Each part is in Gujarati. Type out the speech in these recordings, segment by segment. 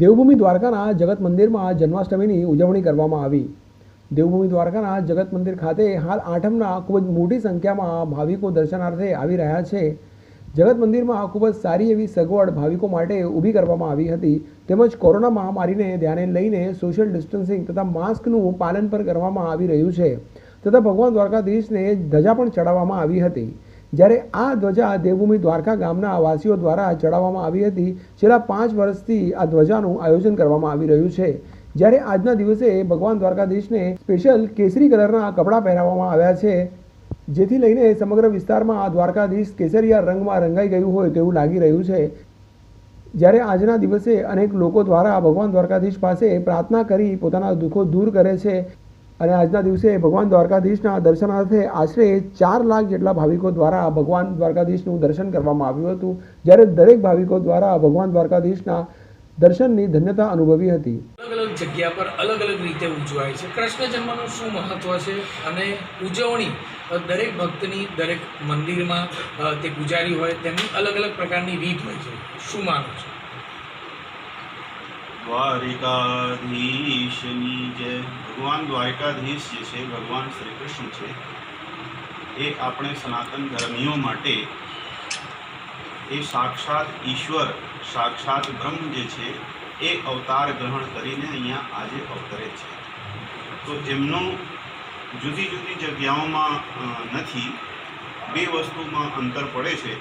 દેવભૂમિ દ્વારકાના જગત મંદિરમાં જન્માષ્ટમીની ઉજવણી કરવામાં આવી। દેવભૂમિ દ્વારકાના જગત મંદિર ખાતે હાલ આઠમના ખૂબ જ મોટી સંખ્યામાં ભાવિકો દર્શનાર્થે આવી રહ્યા છે। જગત મંદિરમાં ખૂબ જ સારી એવી સગવડ ભાવિકો માટે ઊભી કરવામાં આવી હતી, તેમજ કોરોના મહામારીને ધ્યાને લઈને સોશિયલ ડિસ્ટન્સિંગ તથા માસ્કનું પાલન પણ કરવામાં આવી રહ્યું છે, તથા ભગવાન દ્વારકાધીશને ધજા પણ ચડાવવામાં આવી હતી। જ્યારે આ ધ્વજા દેવભૂમિ દ્વારકા ગામના વાસીઓ દ્વારા ચડાવવામાં આવી હતી। છેલ્લા 5 વર્ષથી આ ધ્વજાનું આયોજન કરવામાં આવી રહ્યું છે। જ્યારે આજના દિવસે ભગવાન દ્વારકાધીશને સ્પેશિયલ કેસરી કલરના કપડાં પહેરાવવામાં આવ્યા છે, જેથી લઈને સમગ્ર વિસ્તારમાં દ્વારકાધીશ કેસરિયા રંગમાં રંગાઈ ગયું હોય તેવું લાગી રહ્યું છે। જ્યારે આજના દિવસે અનેક લોકો દ્વારા ભગવાન દ્વારકાધીશ પાસે પ્રાર્થના કરી પોતાના દુઃખો દૂર કરે છે અને આજના દિવસે ભગવાન દ્વારકાધીશના દર્શનાર્થે આશરે 4 લાખ જેટલા ભાવિકો દ્વારા ભગવાન દ્વારકાધીશનું દર્શન કરવામાં આવ્યું હતું, જ્યારે દરેક ભાવિકો દ્વારા ભગવાન દ્વારકાધીશના દર્શનની ધન્યતા અનુભવી હતી। અલગ અલગ જગ્યા પર અલગ અલગ રીતે ઉજવાય છે। કૃષ્ણ જન્મનું શું મહત્વ છે અને ઉજવણી દરેક ભક્તની દરેક મંદિરમાં તે પૂજારી હોય તેમની અલગ અલગ પ્રકારની રીત હોય છે, શું માનો છો? દ્વારિકાધીશની જય। ભગવાન દ્વારકાધીશ જે છે ભગવાન શ્રી કૃષ્ણ છે, એ આપણે સનાતન ધર્મીઓ માટે એ સાક્ષાત ઈશ્વર, સાક્ષાત બ્રહ્મ જે છે એ અવતાર ગ્રહણ કરીને અહીંયા આજે અવતરે છે। તો એમનો જુદી જુદી જગ્યાઓમાં નથી, 2 વસ્તુમાં અંતર પડે છે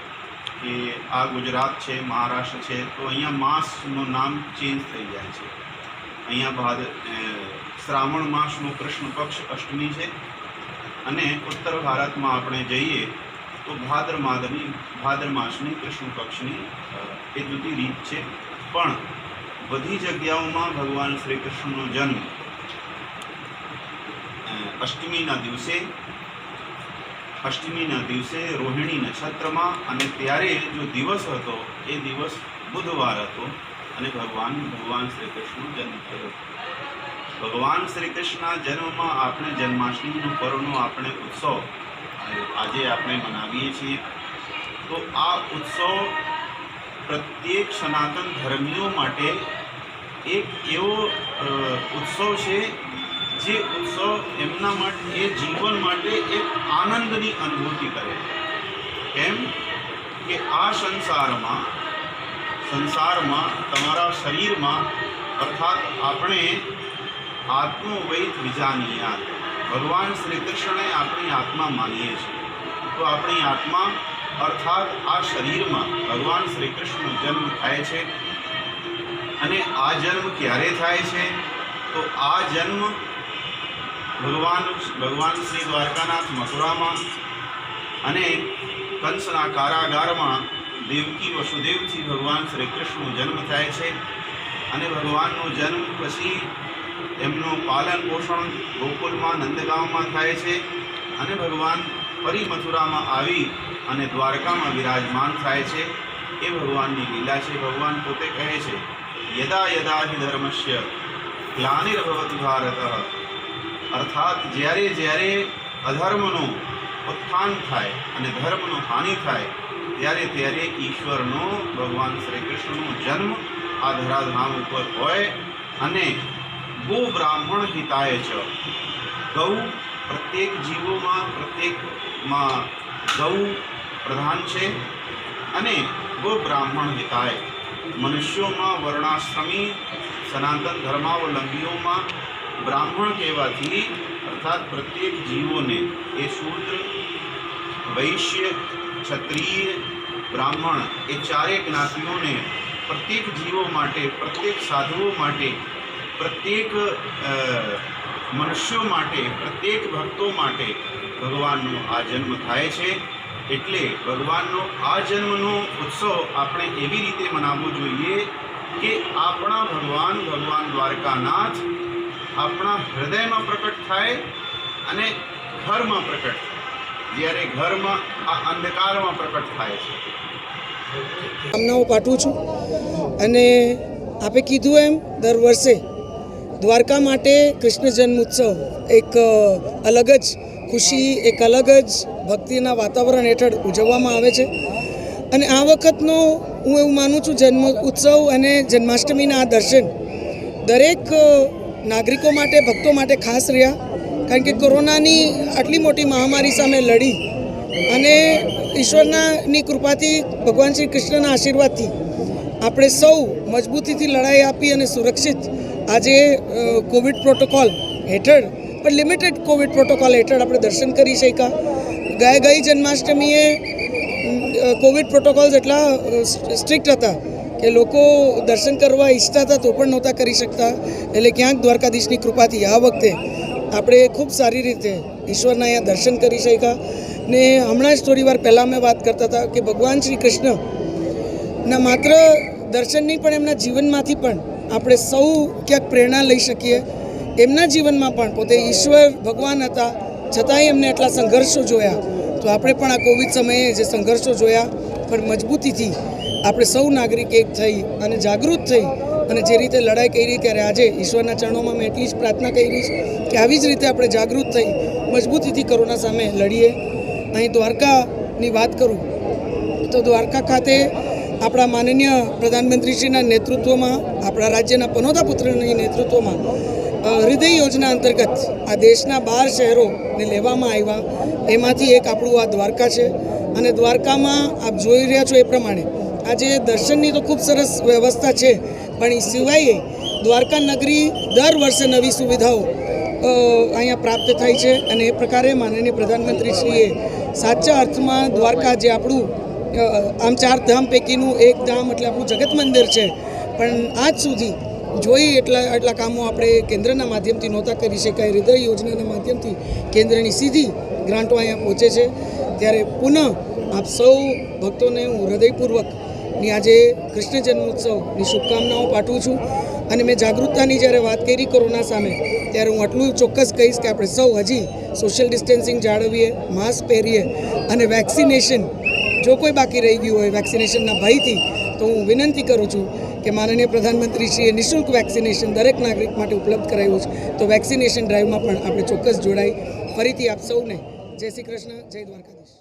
કે આ ગુજરાત છે, મહારાષ્ટ્ર છે, તો અહીંયા માસનું નામ ચેન્જ થઈ જાય છે। અહીંયા શ્રાવણ માસનો કૃષ્ણ પક્ષ અષ્ટમી છે અને ઉત્તર ભારતમાં આપણે જઈએ તો ભાદ્ર માસની કૃષ્ણ પક્ષની એ જુદી રીત છે। પણ બધી જગ્યાઓમાં ભગવાન શ્રી કૃષ્ણનો જન્મ અષ્ટમીના દિવસે રોહિણી નક્ષત્રમાં, અને ત્યારે જો દિવસ હતો એ દિવસ બુધવાર હતો અને ભગવાન શ્રી કૃષ્ણનો જન્મ થયો। ભગવાન શ્રી કૃષ્ણના જન્મમાં આપણે જન્માષ્ટમીનું પર્વનો આપણે ઉત્સવ આજે આપણે મનાવીએ છીએ। તો આ ઉત્સવ પ્રત્યેક સનાતન ધર્મીઓ માટે એક એવો ઉત્સવ છે જે ઉત્સવ એમના માટે એ જીવન માટે એક આનંદની અનુભૂતિ કરે। કેમ કે આ સંસારમાં તમારા શરીરમાં, અર્થાત આપણે આત્મવૈત વિજાનીયાત, ભગવાન શ્રી કૃષ્ણને આપણી આત્મા માનીએ છીએ। તો આપણી આત્મા અર્થાત આ શરીરમાં ભગવાન શ્રી કૃષ્ણનો જન્મ થાય છે। અને આ જન્મ ક્યારે થાય છે? તો આ જન્મ ભગવાન શ્રી દ્વારકાનાથ મથુરામાં અને કંસના કારાગારમાં દેવકી વસુદેવથી ભગવાન શ્રી કૃષ્ણનો જન્મ થાય છે। અને ભગવાનનો જન્મ પછી એમનું પાલન પોષણ ગોકુલમાં, નંદગામમાં થાય છે અને ભગવાન ફરી મથુરામાં આવી અને દ્વારકામાં વિરાજમાન થાય છે। એ ભગવાનની લીલા છે। ભગવાન પોતે કહે છે, યદા યદા હિ ધર્મસ્ય ગ્લાનિર્ભવતિ ભારત, અર્થાત જ્યારે અધર્મનું ઉત્થાન થાય અને ધર્મનો હાનિ થાય ત્યારે ઈશ્વરનો, ભગવાન શ્રી કૃષ્ણનો જન્મ આ ધરાધામ ઉપર હોય। અને ગો બ્રાહ્મણ હિતાય છે, ગૌ પ્રત્યેક પ્રત્યેકમાં ગૌ પ્રધાન છે અને ગો બ્રાહ્મણ હિતાય, મનુષ્યોમાં વર્ણાશ્રમી સનાતન ધર્માવલંબીઓમાં બ્રાહ્મણ કહેવાથી, અર્થાત પ્રત્યેક જીવોને એ શૂદ્ર, વૈશ્ય, ક્ષત્રિય, બ્રાહ્મણ એ 4 જ્ઞાતિઓને પ્રત્યેક જીવો માટે, પ્રત્યેક સાધુઓ માટે, પ્રત્યેક મનુષ્યો માટે, પ્રત્યેક ભક્તો માટે ભગવાનનો આ જન્મ થાય છે। એટલે ભગવાનનો આ જન્મનો ઉત્સવ આપણે એવી રીતે મનાવવો જોઈએ કે આપણા ભગવાન દ્વારકાનાથ આપણા હૃદયમાં પ્રકટ થાય અને ઘરમાં પ્રકટ થાય, જ્યારે ઘરમાં આ અંધકારમાં પ્રકટ થાય છે। કામનાઓ પાઠવું છું અને આપે કીધું એમ દર વર્ષે દ્વારકા માટે કૃષ્ણ જન્મોત્સવ એક અલગ જ ખુશી, એક અલગ જ ભક્તિના વાતાવરણ હેઠળ ઉજવવામાં આવે છે। અને આ વખતનો હું એવું માનું છું જન્મ ઉત્સવ અને જન્માષ્ટમીના આ દર્શન દરેક નાગરિકો માટે ભક્તો માટે ખાસ રહ્યા, કારણ કે કોરોનાની આટલી મોટી મહામારી સામે લડી અને ઈશ્વરની કૃપાથી ભગવાન શ્રી કૃષ્ણના આશીર્વાદથી આપણે સૌ મજબૂતીથી લડાઈ આપી અને સુરક્ષિત આજે કોવિડ પ્રોટોકોલ હેઠળ પણ લિમિટેડ કોવિડ પ્રોટોકોલ હેઠળ આપણે દર્શન કરી શક્યા. ગઈ જન્માષ્ટમીએ કોવિડ પ્રોટોકોલ્સ એટલા સ્ટ્રિક્ટ હતા કે લોકો દર્શન કરવા ઈચ્છતા હતા તો પણ નહોતા કરી શકતા. એટલે ક્યાંક દ્વારકાધીશની કૃપાથી આ વખતે આપણે ખૂબ સારી રીતે ઈશ્વરના અહીંયા દર્શન કરી શક્યા. ને હમણાં જ થોડી વાર પહેલાં મેં વાત કરતા હતા કે ભગવાન શ્રી કૃષ્ણના માત્ર દર્શનની પણ એમના જીવનમાંથી પણ આપણે સૌ ક્યાંક પ્રેરણા લઈ શકીએ. એમના જીવનમાં પણ પોતે ઈશ્વર ભગવાન હતા છતાંય એમને એટલા સંઘર્ષો જોયા, તો આપણે પણ આ કોવિડ સમયે જે સંઘર્ષો જોયા પણ મજબૂતીથી આપણે સૌ નાગરિક એક થઈ અને જાગૃત થઈ અને જે રીતે લડાઈ કરી ત્યારે આજે ઈશ્વરના ચરણોમાં મેં એટલી જ પ્રાર્થના કરી કે આવી જ રીતે આપણે જાગૃત થઈ મજબૂતીથી કોરોના સામે લડીએ. અહીં દ્વારકાની વાત કરું તો દ્વારકા ખાતે આપણા માનનીય પ્રધાનમંત્રીશ્રીના નેતૃત્વમાં, આપણા રાજ્યના પનોતા પુત્રની નેતૃત્વમાં હૃદય યોજના અંતર્ગત આ દેશના 12 શહેરોને લેવામાં આવ્યા. એમાંથી એક આપણું આ દ્વારકા છે અને દ્વારકામાં આપ જોઈ રહ્યા છો એ પ્રમાણે આજે દર્શનની તો ખૂબ સરસ વ્યવસ્થા છે, પણ એ સિવાય દ્વારકા નગરી દર વર્ષે નવી સુવિધાઓ અહીંયા પ્રાપ્ત થાય છે. અને એ પ્રકારે માનનીય પ્રધાનમંત્રીશ્રીએ સાચા અર્થમાં દ્વારકા જે આપણું આમ 4 ધામ પૈકીનું એક ધામ એટલે આપણું જગત મંદિર છે, પણ આજ સુધી જોઈ એટલા કામો આપણે કેન્દ્રના માધ્યમથી નહોતા કરી શકાય. હૃદય યોજનાના માધ્યમથી કેન્દ્રની સીધી ગ્રાન્ટો અહીંયા પહોંચે છે. ત્યારે પુનઃ આપ સૌ ભક્તોને હું હૃદયપૂર્વકની આજે કૃષ્ણ જન્મોત્સવની શુભકામનાઓ પાઠવું છું. અને મેં જાગૃતતાની જ્યારે વાત કરી કોરોના સામે, ત્યારે હું આટલું ચોક્કસ કહીશ કે આપણે સૌ હજી સોશિયલ ડિસ્ટન્સિંગ જાળવીએ, માસ્ક પહેરીએ અને વેક્સિનેશન જો કોઈ બાકી રહી ગયું હોય વેક્સિનેશનના ભયથી, તો હું વિનંતી કરું છું કે માનનીય પ્રધાનમંત્રીશ્રીએ નિઃશુલ્ક વેક્સિનેશન દરેક નાગરિક માટે ઉપલબ્ધ કરાવ્યું છે, તો વેક્સિનેશન ડ્રાઈવમાં પણ આપણે ચોક્કસ જોડાઈ. ફરીથી આપ સૌને જય શ્રી કૃષ્ણ, જય દ્વારકાધીશ.